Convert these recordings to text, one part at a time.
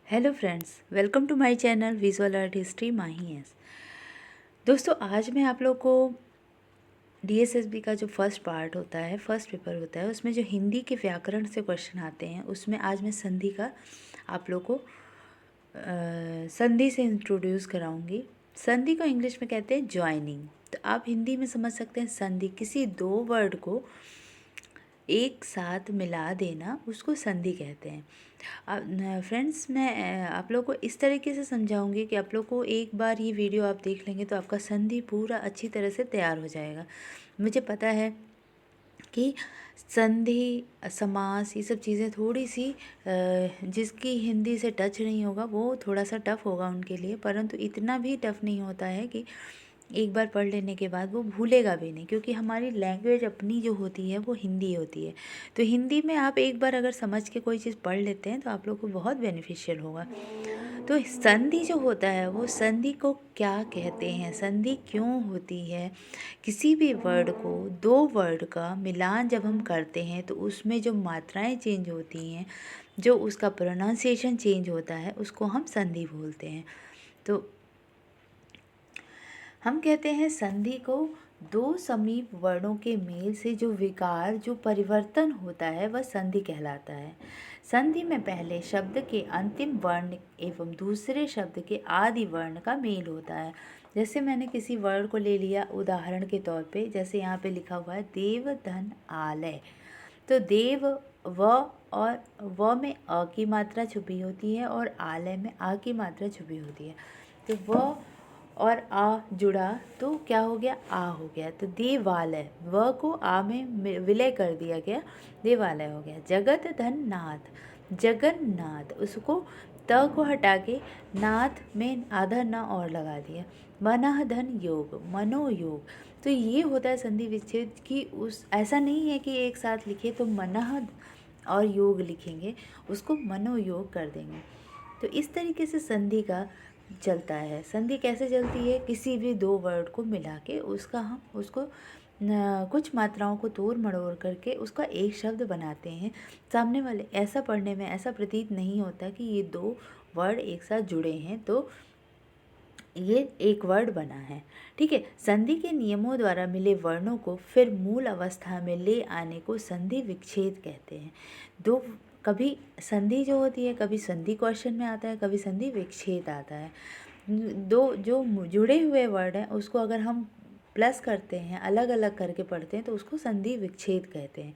Hello friends, welcome to my channel visual art history Mahi S. दोस्तों, आज मैं आप लोग को डीएसएसबी का जो फर्स्ट पार्ट होता है, फर्स्ट पेपर होता है, उसमें जो हिंदी के व्याकरण से क्वेश्चन आते हैं, उसमें आज मैं संधि का आप लोग को संधि से इंट्रोड्यूस कराऊंगी। संधि को इंग्लिश में कहते हैं ज्वाइनिंग। तो आप हिंदी में समझ सकते हैं संधि, किसी दो वर्ड को एक साथ मिला देना, उसको संधि कहते हैं। फ्रेंड्स, मैं आप लोग को इस तरीके से समझाऊंगी कि आप लोग को एक बार ये वीडियो आप देख लेंगे तो आपका संधि पूरा अच्छी तरह से तैयार हो जाएगा। मुझे पता है कि संधि, समास, ये सब चीज़ें थोड़ी सी जिसकी हिंदी से टच नहीं होगा वो थोड़ा सा टफ़ होगा उनके लिए, परंतु इतना भी टफ़ नहीं होता है कि एक बार पढ़ लेने के बाद वो भूलेगा भी नहीं, क्योंकि हमारी लैंग्वेज अपनी जो होती है वो हिंदी होती है। तो हिंदी में आप एक बार अगर समझ के कोई चीज़ पढ़ लेते हैं तो आप लोग को बहुत बेनिफिशियल होगा। तो संधि जो होता है वो संधि को क्या कहते हैं, संधि क्यों होती है, किसी भी वर्ड को, दो वर्ड का मिलान जब हम करते हैं तो उसमें जो मात्राएं चेंज होती हैं, जो उसका प्रोनाउंसिएशन चेंज होता है, उसको हम संधि बोलते हैं। तो हम कहते हैं संधि को दो समीप वर्णों के मेल से जो विकार, जो परिवर्तन होता है, वह संधि कहलाता है। संधि में पहले शब्द के अंतिम वर्ण एवं दूसरे शब्द के आदि वर्ण का मेल होता है। जैसे मैंने किसी वर्ड को ले लिया उदाहरण के तौर पे, जैसे यहाँ पे लिखा हुआ है देव धन आलय। तो देव व और व में अ की मात्रा छुपी होती है और आलय में आ की मात्रा छुपी होती है। तो व और आ जुड़ा तो क्या हो गया, आ हो गया। तो देवालय, व को आ में विलय कर दिया गया, देवालय हो गया। जगत धन नाथ, जगन्नाथ, उसको त को हटा के नाथ में आधा न और लगा दिया। मनः धन योग, मनोयोग। तो ये होता है संधि विच्छेद की, उस ऐसा नहीं है कि एक साथ लिखे तो मनः और योग लिखेंगे, उसको मनोयोग कर देंगे। तो इस तरीके से संधि का चलता है। संधि कैसे चलती है, किसी भी दो वर्ड को मिला के हम उसको कुछ मात्राओं को तोड़ मड़ोड़ करके उसका एक शब्द बनाते हैं। सामने वाले ऐसा पढ़ने में ऐसा प्रतीत नहीं होता कि ये दो वर्ड एक साथ जुड़े हैं तो ये एक वर्ड बना है। ठीक है, संधि के नियमों द्वारा मिले वर्णों को फिर मूल अवस्था में ले आने को संधि विच्छेद कहते हैं। दो, कभी संधि जो होती है, कभी संधि क्वेश्चन में आता है, कभी संधि विच्छेद आता है। दो जो जुड़े हुए वर्ड हैं उसको अगर हम प्लस करते हैं, अलग अलग करके पढ़ते हैं, तो उसको संधि विच्छेद कहते हैं।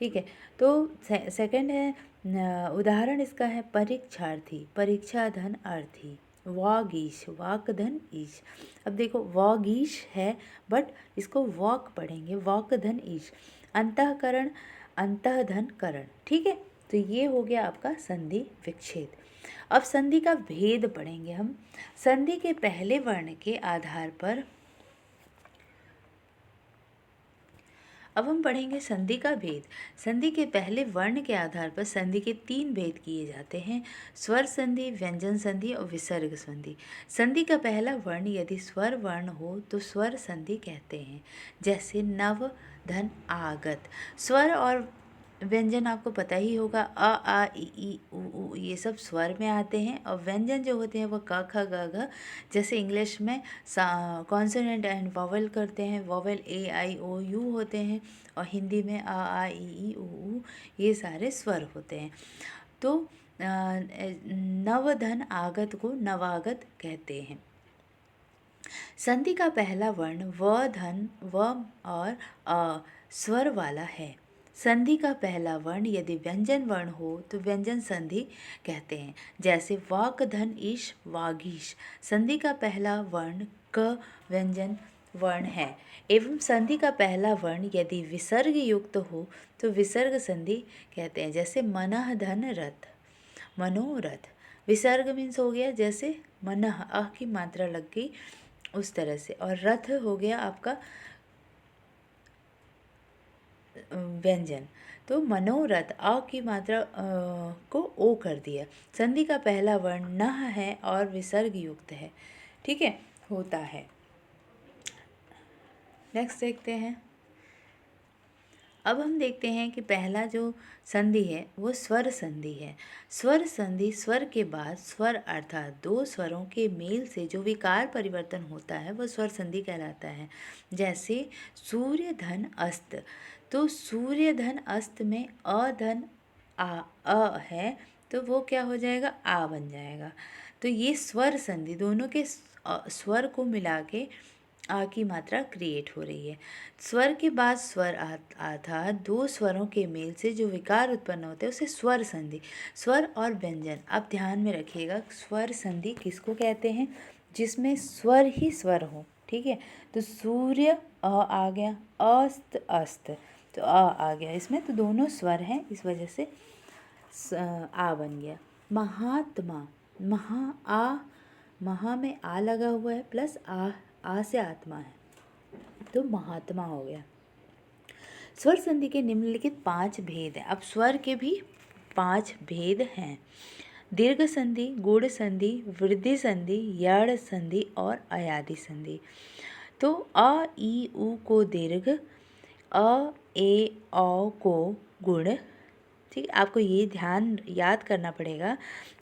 ठीक है, तो सेकंड है, उदाहरण इसका है परीक्षार्थी, परीक्षा धन अर्थी। वागीश, वाक धन ईश। अब देखो वागीश है बट इसको वॉक पढ़ेंगे, वाक धन ईश। अंतःकरण, अंतः धन करण। ठीक है, तो ये हो गया आपका संधि विच्छेद। अब संधि का भेद पढ़ेंगे हम। संधि के पहले वर्ण के आधार पर अब हम पढ़ेंगे संधि का भेद। संधि के पहले वर्ण के आधार पर संधि के तीन भेद किए जाते हैं: स्वर संधि, व्यंजन संधि और विसर्ग संधि। संधि का पहला वर्ण यदि स्वर वर्ण हो तो स्वर संधि कहते हैं। जैसे नव, धन, आगत। स्वर और व्यंजन आपको पता ही होगा, अ आ ई उ ये सब स्वर में आते हैं, और व्यंजन जो होते हैं वो क ख ग घ। जैसे इंग्लिश में कॉन्सोनेंट एंड वॉवेल करते हैं, vowel A I O you होते हैं, और हिंदी में अ आ ई उ ये सारे स्वर होते हैं। तो नवधन आगत को नवागत कहते हैं। संधि का पहला वर्ण व, धन, व और अ स्वर वाला है। संधि का पहला वर्ण यदि व्यंजन वर्ण हो तो व्यंजन संधि कहते हैं। जैसे वाक धन ईश, वागीश। संधि का पहला वर्ण क व्यंजन वर्ण है एवं संधि का पहला वर्ण यदि विसर्ग युक्त हो तो विसर्ग संधि कहते हैं। जैसे मनः धन रथ, मनोरथ। विसर्ग मीन्स हो गया जैसे मनः, अ की मात्रा लग गई उस तरह से, और रथ हो गया आपका व्यंजन। तो मनोरथ, अ की मात्रा को ओ कर दिया। संधि का पहला वर्ण नह है और विसर्ग युक्त है। ठीक है, होता है। नेक्स्ट देखते हैं। अब हम देखते हैं कि पहला जो संधि है वो स्वर संधि है। स्वर संधि स्वर के बाद स्वर अर्थात दो स्वरों के मेल से जो विकार परिवर्तन होता है वो स्वर संधि कहलाता है। जैसे सूर्य धन अस्त, तो सूर्य धन अस्त में धन अ है, तो वो क्या हो जाएगा, आ बन जाएगा। तो ये स्वर संधि दोनों के स्वर को मिला के आ की मात्रा क्रिएट हो रही है। स्वर के बाद स्वर अर्थात दो स्वरों के मेल से जो विकार उत्पन्न होते हैं उसे स्वर संधि। स्वर और व्यंजन, अब ध्यान में रखिएगा, स्वर संधि किसको कहते हैं, जिसमें स्वर ही स्वर हो। ठीक है, तो सूर्य आ गया, अस्त अस्त, तो आ गया इसमें, तो दोनों स्वर हैं, इस वजह से आ बन गया। महात्मा, महा में आ लगा हुआ है प्लस आ से आत्मा है, तो महात्मा हो गया। स्वर संधि के निम्नलिखित 5 भेद हैं। अब स्वर के भी 5 भेद हैं। दीर्घ संधि, गुण संधि, वृद्धि संधि, यड़ संधि और अयादि संधि। तो अ ई उ को दीर्घ, अ ए औ को गुण। ठीक, आपको ये ध्यान याद करना पड़ेगा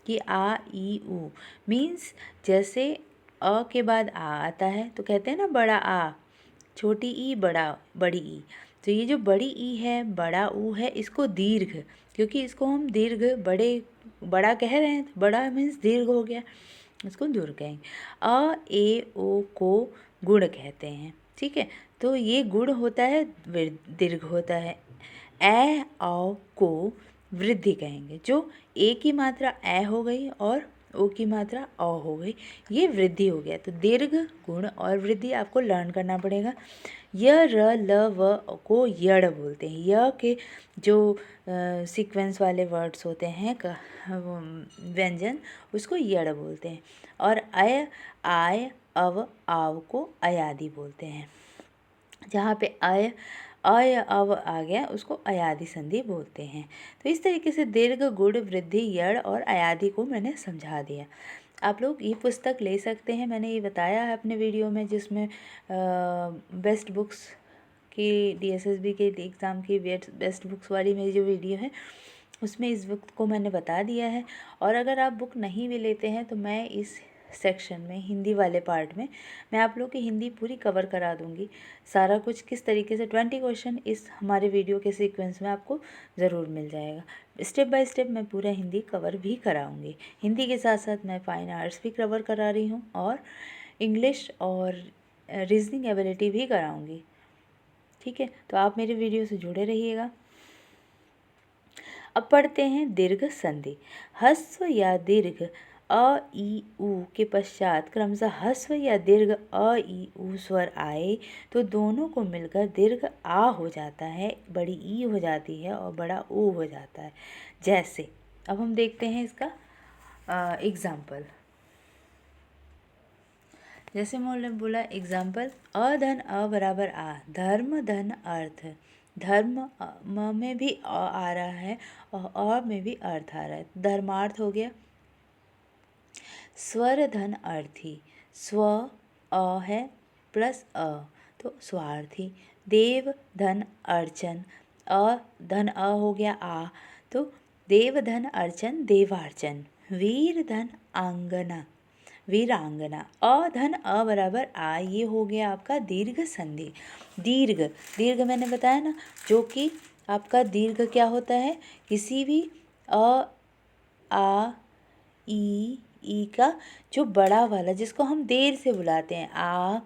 कि आ ई उ मीन्स जैसे अ के बाद आ आता है तो कहते हैं ना बड़ा आ, छोटी ई बड़ी ई, तो ये जो बड़ी ई है, बड़ा ऊ है, इसको दीर्घ, क्योंकि इसको हम दीर्घ बड़ा कह रहे हैं, तो बड़ा मीन्स दीर्घ हो गया, इसको दूर कहेंगे। अ ए ओ को गुण कहते हैं। ठीक है, तो ये गुण होता है, दीर्घ होता है। ए औ को वृद्धि कहेंगे, जो ए की मात्रा ए हो गई और ओ की मात्रा अ हो गई, ये वृद्धि हो गया। तो दीर्घ, गुण और वृद्धि आपको लर्न करना पड़ेगा। य र ल व को यड़ बोलते हैं। य के जो सीक्वेंस वाले वर्ड्स होते हैं व्यंजन, उसको यड़ बोलते हैं। और अय, आय, अव, आव को अयादि बोलते हैं। जहाँ पे अय अव आ गया उसको अयादि संधि बोलते हैं। तो इस तरीके से दीर्घ, गुण, वृद्धि, यड़ और अयादि को मैंने समझा दिया। आप लोग ये पुस्तक ले सकते हैं, मैंने ये बताया है अपने वीडियो में, जिसमें बेस्ट बुक्स की DSSB के एग्ज़ाम की बेस्ट बुक्स वाली मेरी जो वीडियो है उसमें इस बुक को मैंने बता दिया है। और अगर आप बुक नहीं भी लेते हैं तो मैं इस सेक्शन में, हिंदी वाले पार्ट में, मैं आप लोग की हिंदी पूरी कवर करा दूंगी। सारा कुछ किस तरीके से 20 क्वेश्चन इस हमारे वीडियो के सीक्वेंस में आपको ज़रूर मिल जाएगा। स्टेप बाय स्टेप मैं पूरा हिंदी कवर भी कराऊंगी। हिंदी के साथ साथ मैं फाइन आर्ट्स भी कवर करा रही हूँ और इंग्लिश और रीजनिंग एबिलिटी भी कराऊंगी। ठीक है, तो आप मेरे वीडियो से जुड़े रहिएगा। अब पढ़ते हैं दीर्घ संधि। ह्रस्व या दीर्घ अ ई उ के पश्चात क्रमशः ह्रस्व या दीर्घ अ ई उ स्वर आए तो दोनों को मिलकर दीर्घ आ हो जाता है, बड़ी ई हो जाती है और बड़ा ऊ हो जाता है। जैसे अब हम देखते हैं इसका एग्जाम्पल। जैसे मैंने बोला एग्जाम्पल, अ धन अ बराबर आ, धर्म धन अर्थ, धर्म म में भी आ रहा है और अ में भी अर्थ आ रहा है, धर्मार्थ हो गया। स्वर धन अर्थी, स्व अ है प्लस अ, तो स्वार्थी। देव धन अर्चन, अ धन अ हो गया आ, तो देव धन अर्चन देवार्चन। वीर धन आंगना, वीरांगना। अ धन अ बराबर आ, ये हो गया आपका दीर्घ संधि। दीर्घ, दीर्घ मैंने बताया ना, जो कि आपका दीर्घ क्या होता है, किसी भी अ आ ई का जो बड़ा वाला, जिसको हम देर से बुलाते हैं, आ,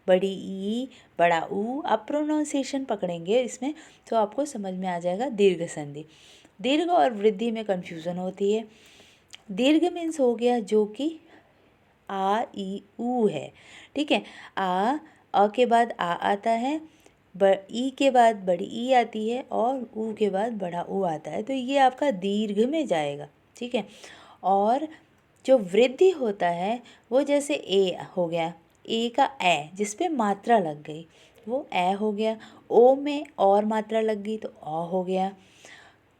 बड़ी ई, बड़ा ऊ, आप प्रोनाउंसिएशन पकड़ेंगे इसमें तो आपको समझ में आ जाएगा दीर्घ संधि। दीर्घ और वृद्धि में कन्फ्यूज़न होती है। दीर्घ मीन्स हो गया जो कि आ ई ऊ है। ठीक है, अ के बाद आ आता है, ई के बाद बड़ी ई आती है और ऊ के बाद बड़ा ऊ आता है, तो ये आपका दीर्घ में जाएगा। ठीक है, और जो वृद्धि होता है वो जैसे ए हो गया, ए का ए जिस पे मात्रा लग गई वो ए हो गया, ओ में और मात्रा लग गई तो अ हो गया,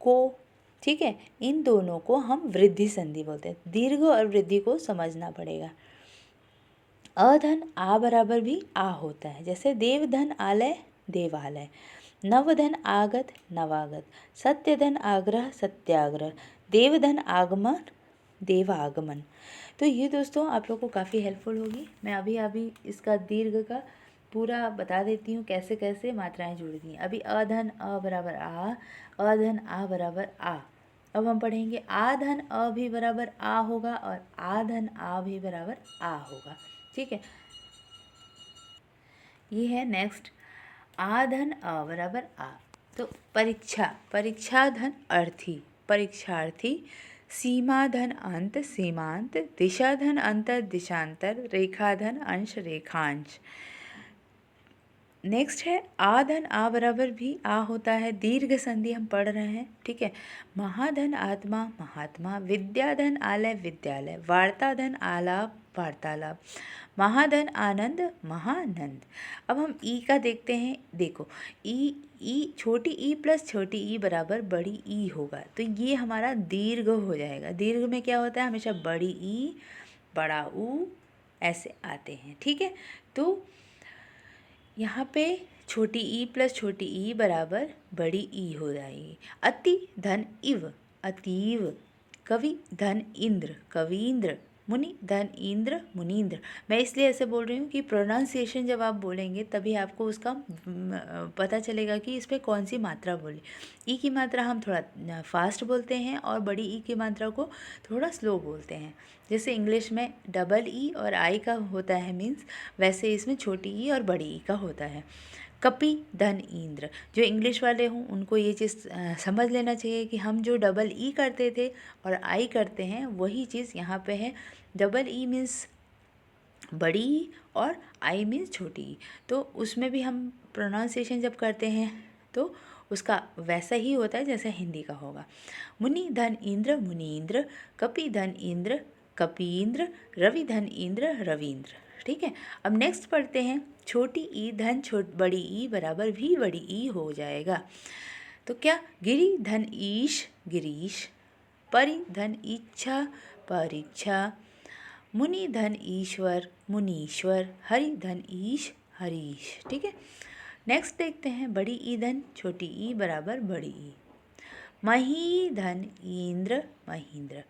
को। ठीक है, इन दोनों को हम वृद्धि संधि बोलते हैं। दीर्घ और वृद्धि को समझना पड़ेगा। अधन आ बराबर भी आ होता है, जैसे देवधन आलय देवालय, नवधन आगत नवागत, सत्यधन आग्रह सत्याग्रह, देवधन आगमन देवागमन। तो ये दोस्तों आप लोग को काफ़ी हेल्पफुल होगी। मैं अभी इसका दीर्घ का पूरा बता देती हूँ कैसे कैसे मात्राएं जुड़ती हैं। अभी अधन अ बराबर आ, अधन आ बराबर आ। अब हम पढ़ेंगे आधन अ भी बराबर आ होगा और आधन आ भी बराबर आ होगा। ठीक है, ये है नेक्स्ट आधन अ बराबर आ। तो परीक्षा, परीक्षा धन अर्थी, परीक्षार्थी, सीमा धन अंत सीमांत, दिशा धन अंतर दिशांतर, रेखा धन अंश रेखांश। नेक्स्ट है आधन आ बराबर भी आ होता है, दीर्घ संधि हम पढ़ रहे हैं। ठीक है, महाधन आत्मा महात्मा, विद्याधन आलय विद्यालय, वार्ताधन आलाप वार्तालाप, महाधन आनंद महानंद। अब हम ई का देखते हैं। देखो ई छोटी ई प्लस छोटी ई बराबर बड़ी ई होगा, तो ये हमारा दीर्घ हो जाएगा। दीर्घ में क्या होता है, हमेशा बड़ी ई बड़ा ऊ ऐसे आते हैं। ठीक है, तो यहाँ पे छोटी ई प्लस छोटी ई बराबर बड़ी ई हो जाएगी। अति धन इव अतीव, कवि धन इंद्र कवींद्र, मुनि धन इंद्र मुनीन्द्र। मैं इसलिए ऐसे बोल रही हूँ कि प्रोनाउंसिएशन जब आप बोलेंगे तभी आपको उसका पता चलेगा कि इस पर कौन सी मात्रा बोले। ई की मात्रा हम थोड़ा फास्ट बोलते हैं और बड़ी ई की मात्रा को थोड़ा स्लो बोलते हैं। जैसे इंग्लिश में डबल ई और आई का होता है मीन्स, वैसे इसमें छोटी ई और बड़ी ई का होता है। कपि धन इंद्र, जो इंग्लिश वाले हों उनको ये चीज़ समझ लेना चाहिए कि हम जो डबल ई करते थे और आई करते हैं वही चीज़ यहाँ पे है। डबल ई मीन्स बड़ी ई और आई मीन्स छोटी ई, तो उसमें भी हम प्रोनाउंसिएशन जब करते हैं तो उसका वैसा ही होता है जैसा हिंदी का होगा। मुनि धन इंद्र मुनीन्द्र, कपि धन इंद्र कपींद्र, रवि धन इंद्र रवींद्र। ठीक है, अब नेक्स्ट पढ़ते हैं। छोटी ई धन बड़ी ई बराबर भी बड़ी ई हो जाएगा। तो क्या, गिरि धन ईश गिरीश, परि धन इच्छा परीक्षा, मुनि धन ईश्वर मुनीश्वर, हरि धन ईश हरीश। ठीक है, नेक्स्ट देखते हैं। बड़ी ई धन छोटी ई बराबर बड़ी ई, मही धन इंद्र महींद्र,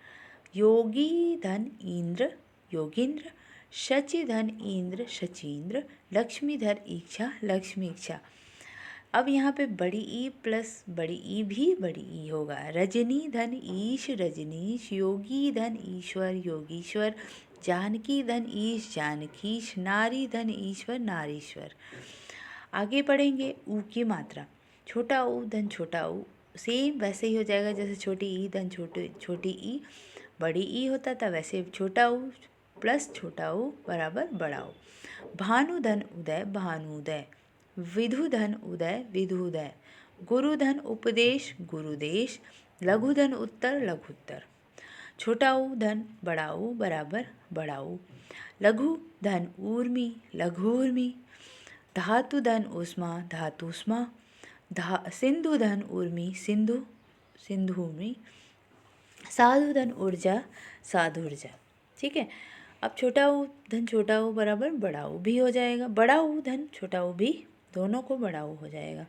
योगी धन इंद्र योगींद्र, शचि धन इंद्र शचींद्र, लक्ष्मी धन इच्छा लक्ष्मी इच्छा। अब यहाँ पे बड़ी ई प्लस बड़ी ई भी बड़ी ई होगा। रजनी धन ईश रजनीश, योगी धन ईश्वर योगीश्वर, जानकी धन ईश जानकीश, नारी धन ईश्वर नारीश्वर। आगे पढ़ेंगे ऊ की मात्रा। छोटा ऊ धन छोटा ऊ, सेम वैसे ही हो जाएगा जैसे छोटी ई धन छोटी ई बड़ी ई होता था, वैसे छोटा ऊ प्लस छोटा ऊ बराबर बड़ा ऊ। भानु धन उदय भानुदय, विधु धन उदय विधुदय, गुरु धन उपदेश गुरुदेश, लघु धन उत्तर लघुत्तर। छोटा ऊ धन बड़ा ऊ बराबर बड़ा ऊ, लघु धन ऊर्मी लघूर्मी, धातु धन उष्मा धातुष्मा, सिंधु धन उर्मी सिंधु सिंधुर्मी, साधु धन ऊर्जा साधुर्जा। ठीक है, अब छोटा ऊ धन छोटा ऊ बराबर बड़ा ऊ भी हो जाएगा, बड़ा ऊ धन छोटा ऊ भी दोनों को बड़ा ऊ हो जाएगा।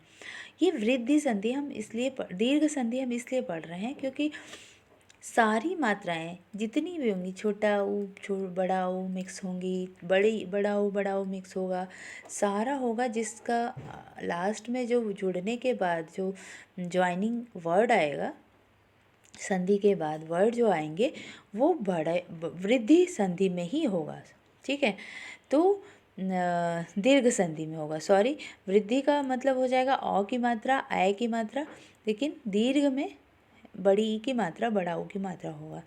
ये वृद्धि संधि हम इसलिए दीर्घ संधि हम इसलिए पढ़ रहे हैं क्योंकि सारी मात्राएं जितनी भी होंगी, छोटा ऊ बड़ा ऊ मिक्स होंगी, बड़ा ऊ मिक्स होगा, सारा होगा जिसका लास्ट में जो जुड़ने के बाद जो ज्वाइनिंग वर्ड आएगा, संधि के बाद वर्ड जो आएंगे वो बड़े वृद्धि संधि में ही होगा। ठीक है, तो दीर्घ संधि में होगा। सॉरी, वृद्धि का मतलब हो जाएगा औ की मात्रा आय की मात्रा, लेकिन दीर्घ में बड़ी ई की मात्रा बड़ा ऊ की मात्रा होगा।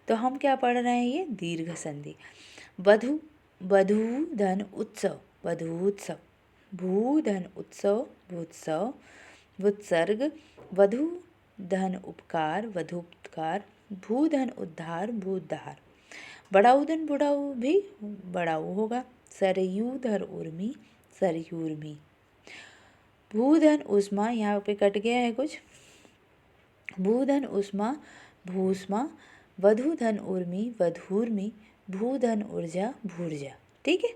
तो हम क्या पढ़ रहे हैं, ये दीर्घ संधि। वधु वधू धन उत्सव वधूत्सव, भू धन उत्सव भूत्सव, वुत्सर्ग, वधु धन उपकार वधुपकार, भू धन उद्धार भूद्धार, बड़ाऊ धन बुढ़ाऊ भी बड़ाऊ होगा, सरयू धर उर्मी सरयूर्मी, भूधन उष्मा, यहाँ पे कट गया है कुछ, भूधन उष्मा भूष्मा, वधूधन उर्मी वधूर्मी, भूधन ऊर्जा भूर्जा। ठीक है,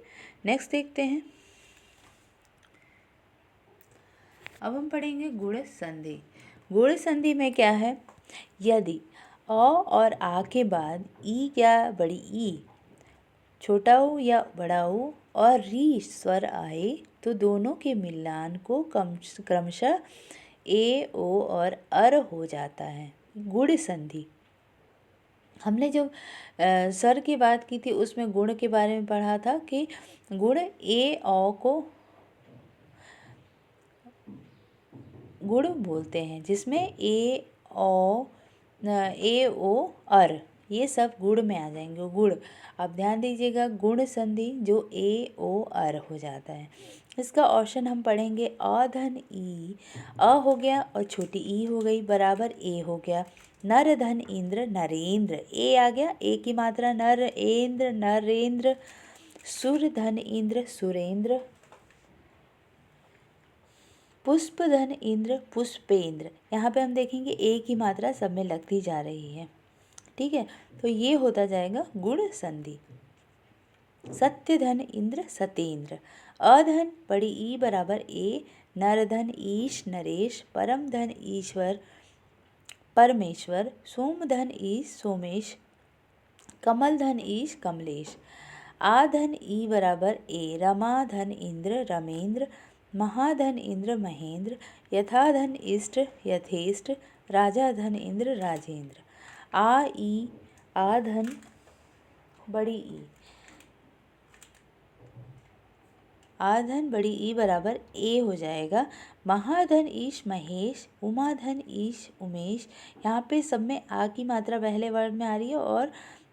नेक्स्ट देखते हैं। अब हम पढ़ेंगे गुण संधि। गुण संधि में क्या है, यदि अ और आ के बाद ई या बड़ी ई, छोटा ऊ या बड़ा ऊ और री स्वर आए तो दोनों के मिलान को क्रमशः ए ओ और अर हो जाता है, गुण संधि। हमने जो स्वर की बात की थी उसमें गुण के बारे में पढ़ा था कि गुण ए ओ को गुण बोलते हैं, जिसमें ए ओ अर ये सब गुण में आ जाएंगे, गुण। अब ध्यान दीजिएगा, गुण संधि जो ए ओ अर हो जाता है। इसका ऑप्शन हम पढ़ेंगे, अ धन ई, अ हो गया और छोटी ई हो गई बराबर ए हो गया। नर धन इंद्र नरेंद्र, ए आ गया, ए की मात्रा नर, एंद्र नरेंद्र। सुर धन इंद्र सुरेंद्र। पुष्प धन इंद्र पुष्पेंद्र। यहाँ पे हम देखेंगे ए की मात्रा सब में लगती जा रही है, ठीक है। तो ये होता जाएगा गुण संधि। सत्य धन इंद्र सतेंद्र। अधन बड़ी ई बराबर ए, नर धन ईश नरेश, परम धन ईश्वर परमेश्वर, सोम धन ईश सोमेश, कमल धन ईश कमलेश। आधन ई बराबर ए, रमा धन इंद्र रमेंद्र, महाधन इंद्र महेंद्र, यथाधन इष्ट यथेष्ट, राजा धन इंद्र राजेंद्र। आ ई आधन बड़ी ई, आधन बड़ी ई बराबर ए हो जाएगा। महाधन ईश महेश, उमाधन ईश उमेश। यहाँ पे सब में आ की मात्रा पहले वर्ड में आ रही है और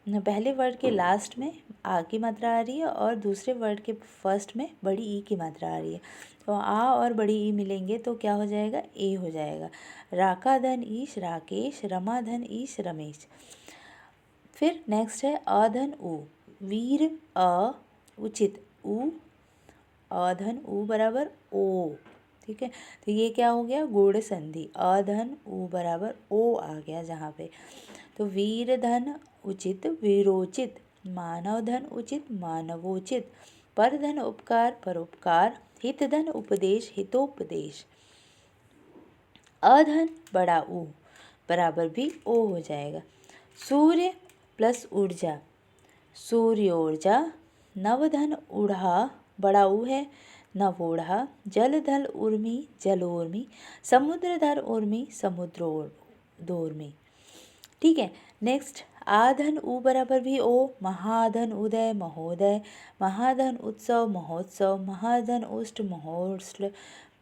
पहले वर्ड के लास्ट में आ की मात्रा आ रही है और दूसरे वर्ड के फर्स्ट में बड़ी ई की मात्रा आ रही है। तो आ और बड़ी ई मिलेंगे तो क्या हो जाएगा, ए हो जाएगा। राका धन ईश राकेश, रमा धन ईश रमेश। फिर नेक्स्ट है अधन उ, वीर अ उचित उ, अधन उ बराबर ओ, ठीक है। तो ये क्या हो गया, गुण संधि। अधन उ बराबर ओ आ गया जहाँ पे। तो वीर धन उचित वीरोचित, मानव धन उचित मानवोचित, पर धन उपकार परोपकार, हित धन उपदेश हितोपदेश। अधन बड़ा ऊ बराबर भी ओ हो जाएगा। सूर्य प्लस ऊर्जा सूर्योर्जा। नवधन ऊढ़ा बड़ा ऊ है नवोढ़ा, जल धल उर्मी जलोर्मी, समुद्र धर उर्मी समुद्रोर्मी, ठीक है। नेक्स्ट आधन उ बराबर भी ओ, महाधन उदय महोदय, महाधन उत्सव महोत्सव, महाधन उष्ट महोष्ट,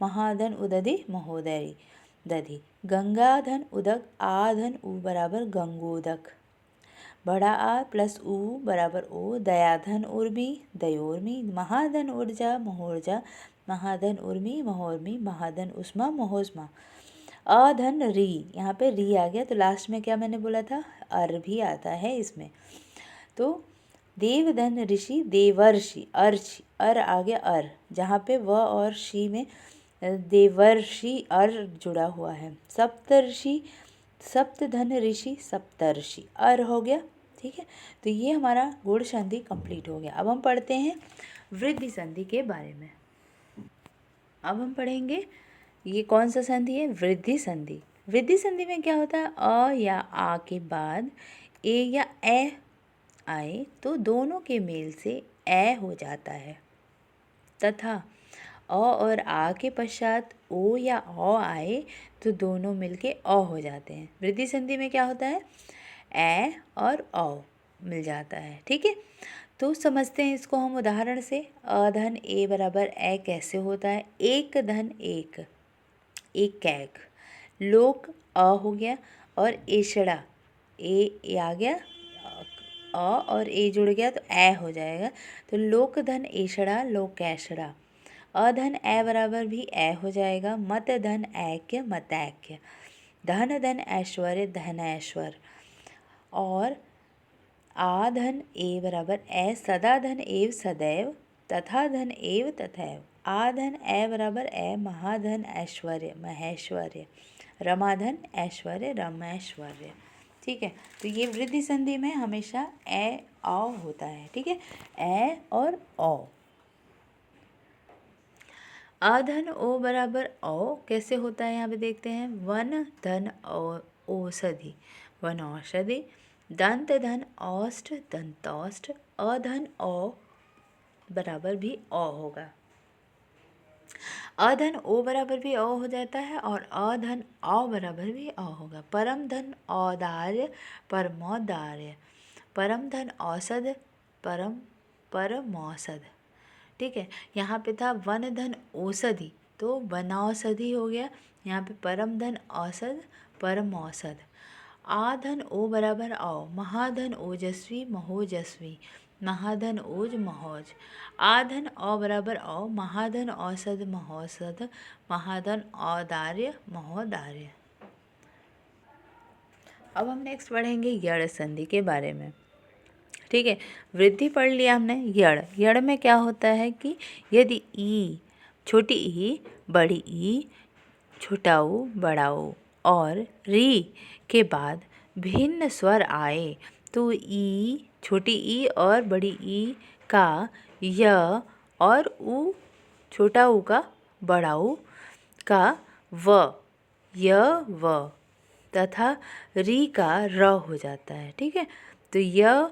महाधन उदधि महोदय दधि। गंगाधन उदक, आधन उ बराबर गंगोदक, बड़ा आ प्लस उ बराबर ओ, दयाधन उर्मी दयोर्मी, महाधन ऊर्जा महोर्जा, महाधन उर्मी महोर्मी, महाधन उष्मा महोष्मा। अधन री, यहाँ पे री आ गया तो लास्ट में क्या मैंने बोला था, अर भी आता है इसमें। तो देवधन ऋषि देवर्षि, अर्षि अर आ गया अर, जहाँ पे व और शी में देवर्षि अर जुड़ा हुआ है। सप्तर्षि सप्तधन ऋषि सप्तर्षि अर हो गया, ठीक है। तो ये हमारा गुण संधि कंप्लीट हो गया। अब हम पढ़ते हैं वृद्धि संधि के बारे में। अब हम पढ़ेंगे ये कौन सा संधि है, वृद्धि संधि। वृद्धि संधि में क्या होता है, अ या आ के बाद ए या ए आए तो दोनों के मेल से ए हो जाता है, तथा अ और आ के पश्चात ओ या औ आए तो दोनों मिलके अ हो जाते हैं। वृद्धि संधि में क्या होता है, ए और औ मिल जाता है, ठीक है। तो समझते हैं इसको हम उदाहरण से। अधन ए बराबर ए कैसे होता है, एक धन एक, एक कैक, लोक अ हो गया और एषड़ा ए आ गया, अ और ए जुड़ गया तो ए हो जाएगा। तो लोक धन एषड़ा लोकैषड़ा। अधन ए बराबर भी ए हो जाएगा। मत धन ऐक्य मतैक्य, धन धन ऐश्वर्य धन ऐश्वर्य। और आधन ए बराबर ए, सदा धन एव सदैव, तथा धन एव तथैव। आधन ए बराबर ए, महाधन ऐश्वर्य महेश्वर्य, रमाधन ऐश्वर्य रमैश्वर्य, ठीक है। तो ये वृद्धि संधि में हमेशा ए औ होता है, ठीक है, ए और औ। अधन ओ बराबर औ कैसे होता है यहाँ पे देखते हैं। वन धन औषधि, वन औषधि। दंत धन औष्ठ, दंतौष्ठ। अधन औ बराबर भी औ होगा। अधन ओ बराबर भी औ हो जाता है और अधन औ बराबर भी औ होगा। परम धन औदार्य, परमौदार्य। परम धन औषध, परमौषध। ठीक है, यहाँ पे था वन धन औषधि तो वनौषधि हो गया। यहाँ पे परम धन औषध, परम औषध। आधन ओ बराबर औ, महाधन ओजस्वी, महोजस्वी। महाधन ओज, महोज। आधन अ बराबर औ, महाधन औषध, महोषध। महाधन औदार्य, महोदार्य। अब हम नेक्स्ट पढ़ेंगे यड़ संधि के बारे में। ठीक है, वृद्धि पढ़ लिया हमने। यड़, यड़ में क्या होता है कि यदि ई, छोटी ई, बड़ी ई, छोटा ऊ, बड़ा ऊ और री के बाद भिन्न स्वर आए तो ई, छोटी ई और बड़ी ई का य और ऊ, छोटा ऊ का बड़ा ऊ का व, य व तथा री का र हो जाता है। ठीक है, तो य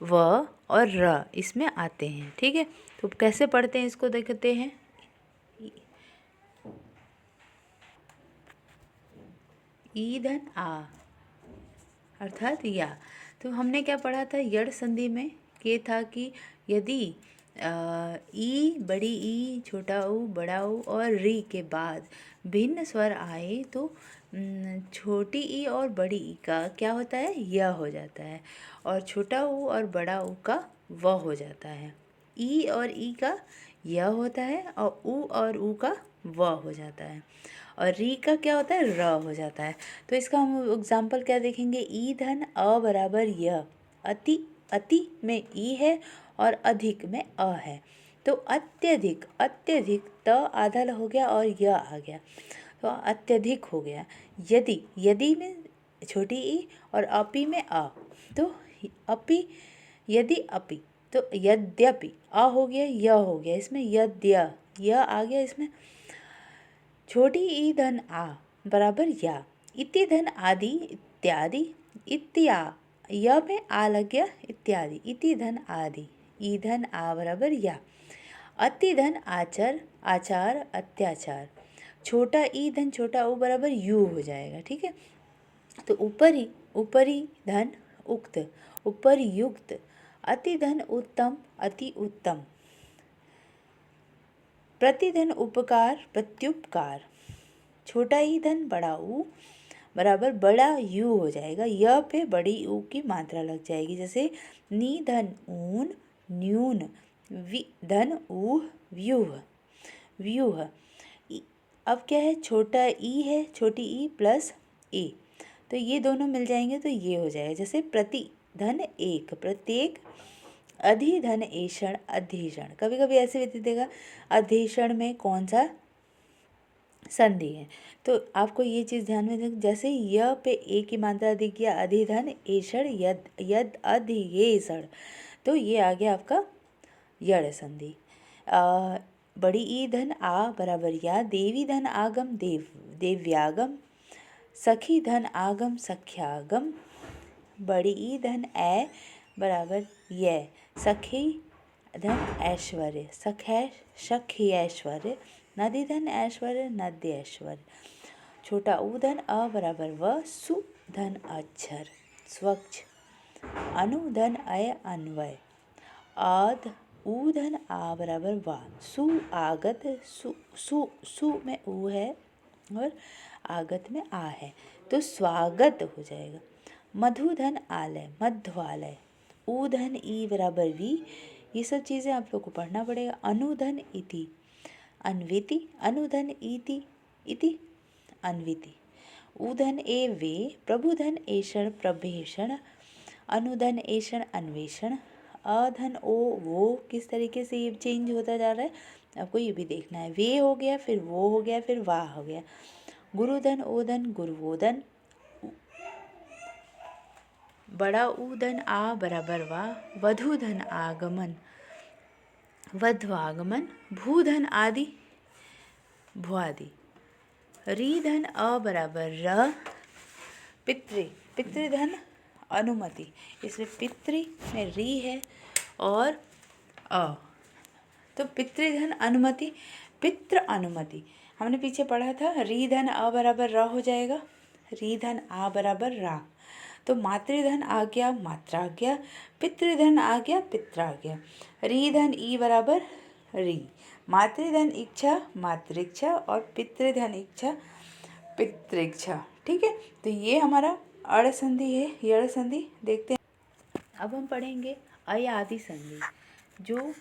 व और र इसमें आते हैं। ठीक है, तो कैसे पढ़ते हैं इसको देखते हैं। ई धन आ अर्थात या। तो हमने क्या पढ़ा था यड़ संधि में, ये था कि यदि ई, बड़ी ई, छोटा ऊ, बड़ा ऊ और री के बाद भिन्न स्वर आए तो छोटी ई और बड़ी ई का क्या होता है, य हो जाता है और छोटा ऊ और बड़ा ऊ का व हो जाता है। ई और ई का य होता है और ऊ और ऊ का व हो जाता है और री का क्या होता है, र हो जाता है। तो इसका हम एग्जाम्पल क्या देखेंगे। ई धन अ बराबर य, अति, अति में ई है और अधिक में अ है तो अत्यधिक, अत्यधिक त आधा हो गया और य आ गया तो अत्यधिक हो गया। यदि, यदि में छोटी ई और अपि में अ तो अपि, यदि अपि तो यद्यपि अ हो गया, य हो गया इसमें, यद्य, य आ गया इसमें। छोटी ई धन आ बराबर या, इति धन आदि, इत्यादि, इत्या, य में आ लग गया, इत्यादि, इति धन आदि, ई धन आ बराबर या। अति धन आचर, आचार, अत्याचार। छोटा ई धन छोटा ऊ बराबर यू हो जाएगा। ठीक है, तो ऊपरी, ऊपरी धन उक्त, उपरयुक्त। अति धन उत्तम, अति उत्तम। प्रतिधन उपकार, प्रत्युपकार। छोटा ई धन बड़ा ऊ बराबर बड़ा यू हो जाएगा, य पे बड़ी ऊ की मात्रा लग जाएगी। जैसे नी धन ऊन, न्यून। वि धन ऊह, व्यूह, व्यूह। अब क्या है, छोटा ई है, छोटी ई प्लस ए तो ये दोनों मिल जाएंगे तो ये हो जाएगा। जैसे प्रति धन एक, प्रत्येक। अधिधन ऐषण, अधीषण। कभी कभी ऐसे भी देगा अधीषण में कौन सा संधि है तो आपको ये चीज़ ध्यान में रख। जैसे य पे ए की मात्रा दिख गया, अधिधन ऐषण, यद, यद अधियेषण तो ये आ गया आपका यड़ संधि। बड़ी ई धन आ बराबर या, देवी धन आगम, देव, देव्यागम। सखी धन आगम, सख्यागम। बड़ी ई धन ऐ बराबर ये, सखी धन ऐश्वर्य, सखी ऐश्वर्य। नदी धन ऐश्वर्य, नद्य ऐश्वर्य। छोटा ऊ धन अ बराबर व, सु धन अक्षर, स्वच्छ। अनु धन अय, अन्वय। आद, ऊ धन आ बराबर वा, सु आगत, सु में ऊ है और आगत में आ है तो स्वागत हो जाएगा। मधुधन आलय, मध्वालय। ऊधन ई बराबर वी, ये सब चीज़ें आप लोग को पढ़ना पड़ेगा। अनुधन इति, अन्विति। अनुधन इति, इति अन्विति। ऊधन ए वे, प्रभुधन ऐषण, प्रभेषण। अनुधन ऐषण, अन्वेषण। अधन ओ वो, किस तरीके से ये चेंज होता जा रहा है आपको ये भी देखना है। वे हो गया, फिर वो हो गया, फिर वाह हो गया। गुरुधन ओधन, गुरुवोधन। बड़ा ऊधन आ बराबर वा, वधुधन आगमन, वध्वागमन। भूधन आदि, भुआदी। री धन अ बराबर र, पितृ धन अनुमति, इसमें पितृ में री है और अ, तो पितृधन अनुमति, पितृ अनुमति। हमने पीछे पढ़ा था री धन अ बराबर र हो जाएगा, री धन आ बराबर रा, तो मातृधन आ गया मात्रा आ गया, पितृधन आ गया पित्र आ गया। री धन ई बराबर री, मातृधन इच्छा मातृच्छा और पितृधन इच्छा पितृच्छा। ठीक है, तो ये हमारा अड़ संधि है, ये अड़ संधि देखते हैं। अब हम पढ़ेंगे अयादि संधि, जो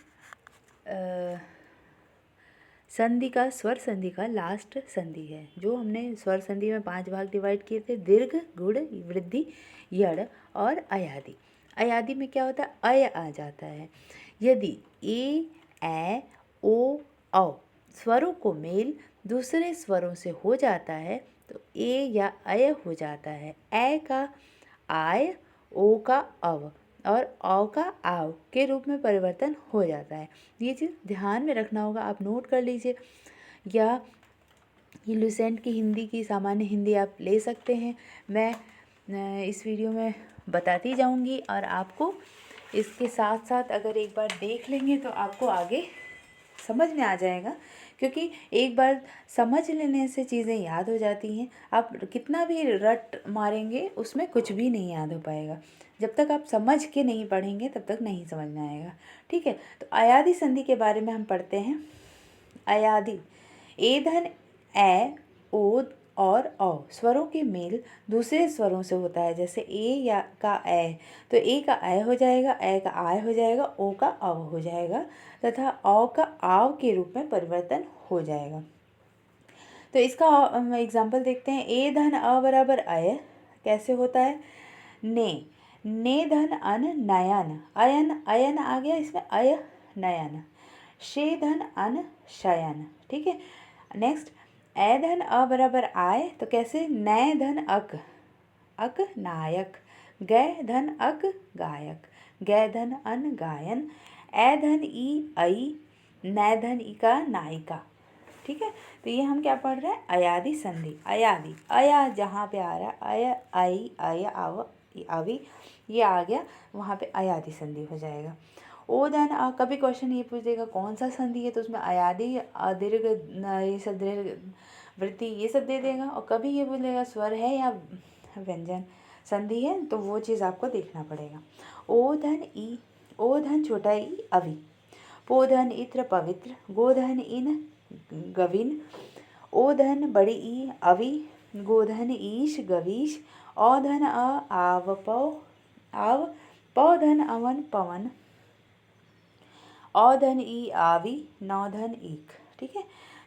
संधि का स्वर संधि का लास्ट संधि है। जो हमने स्वर संधि में 5 भाग डिवाइड किए थे, दीर्घ, गुड़, वृद्धि, यड़ और अयादि। अयादि में क्या होता है, अय आ जाता है। यदि ए ओ औ स्वरों को मेल दूसरे स्वरों से हो जाता है तो ए या अय हो जाता है। ए का आय, ओ का अव और औ का आव के रूप में परिवर्तन हो जाता है। ये चीज़ ध्यान में रखना होगा, आप नोट कर लीजिए, या ये लुसेंट की हिंदी की सामान्य हिंदी आप ले सकते हैं। मैं इस वीडियो में बताती जाऊंगी और आपको इसके साथ साथ अगर एक बार देख लेंगे तो आपको आगे समझ में आ जाएगा, क्योंकि एक बार समझ लेने से चीज़ें याद हो जाती हैं। आप कितना भी रट मारेंगे उसमें कुछ भी नहीं याद हो पाएगा। जब तक आप समझ के नहीं पढ़ेंगे तब तक नहीं समझ में आएगा। ठीक है, तो अयादि संधि के बारे में हम पढ़ते हैं। अयादि, ए धन ए, ओ और औ स्वरों के मेल दूसरे स्वरों से होता है। जैसे ए या का ए, तो ए का ए हो जाएगा, ए का आय हो जाएगा, ओ का अव हो जाएगा तथा औ का आव के रूप में परिवर्तन हो जाएगा। तो इसका एग्जाम्पल देखते हैं। ए धन अ बराबर अय कैसे होता है, ने धन अन नयन, अयन अयन आ गया, इसमें अय नयन। शे धन अन शयन। ठीक है, नेक्स्ट ए धन अ बराबर आय, तो कैसे, नय धन अक, अक नायक, गय धन अक गायक, गय धन अन गायन, ए धन ई आई, नय धन ई का नायिका। ठीक है, तो ये हम क्या पढ़ रहे हैं, अयादि संधि। अयादि, अया जहाँ पे आ रहा है, अय आई अय आव अवि ये आ गया, वहाँ पे अयादि संधि हो जाएगा। ओ धन अ, कभी क्वेश्चन ये पूछ देगा कौन सा संधि है, तो उसमें अयादि, दीर्घ, ये सब दीर्घ, वृत्ति ये सब दे देगा। और कभी ये बोलेगा स्वर है या व्यंजन संधि है, तो वो चीज़ आपको देखना पड़ेगा। ओ धन ई, ओ धन छोटा ई अवि, पो धन इत्र पवित्र, गो धन इन गविन, ओ धन बड़ी ई अवि, गो धन ईश गवीश, औ धन अ आव पौ आव, पौ धन अवन पवन, औ धन ई आवी, नौ धन ईक। ठीक है,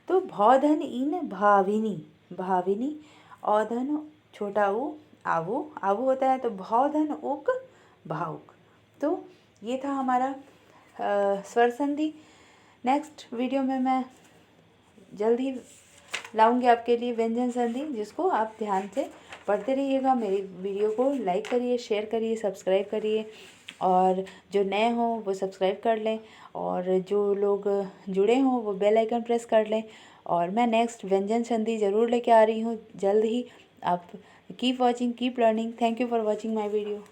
तो भौ धन इन भाविनी, भाविनी, औ धन छोटा ऊ आवो, आवो होता है, तो भौ धन उक भावुक। तो ये था हमारा स्वर संधि। नेक्स्ट वीडियो में मैं जल्द ही लाऊंगी आपके लिए व्यंजन संधि, जिसको आप ध्यान से पढ़ते रहिएगा। मेरी वीडियो को लाइक करिए, शेयर करिए, सब्सक्राइब करिए, और जो नए हों वो सब्सक्राइब कर लें, और जो लोग जुड़े हों वो बेल आइकन प्रेस कर लें। और मैं नेक्स्ट व्यंजन संधि ज़रूर लेके आ रही हूँ जल्द ही। आप keep watching, keep learning. Thank you for watching my video.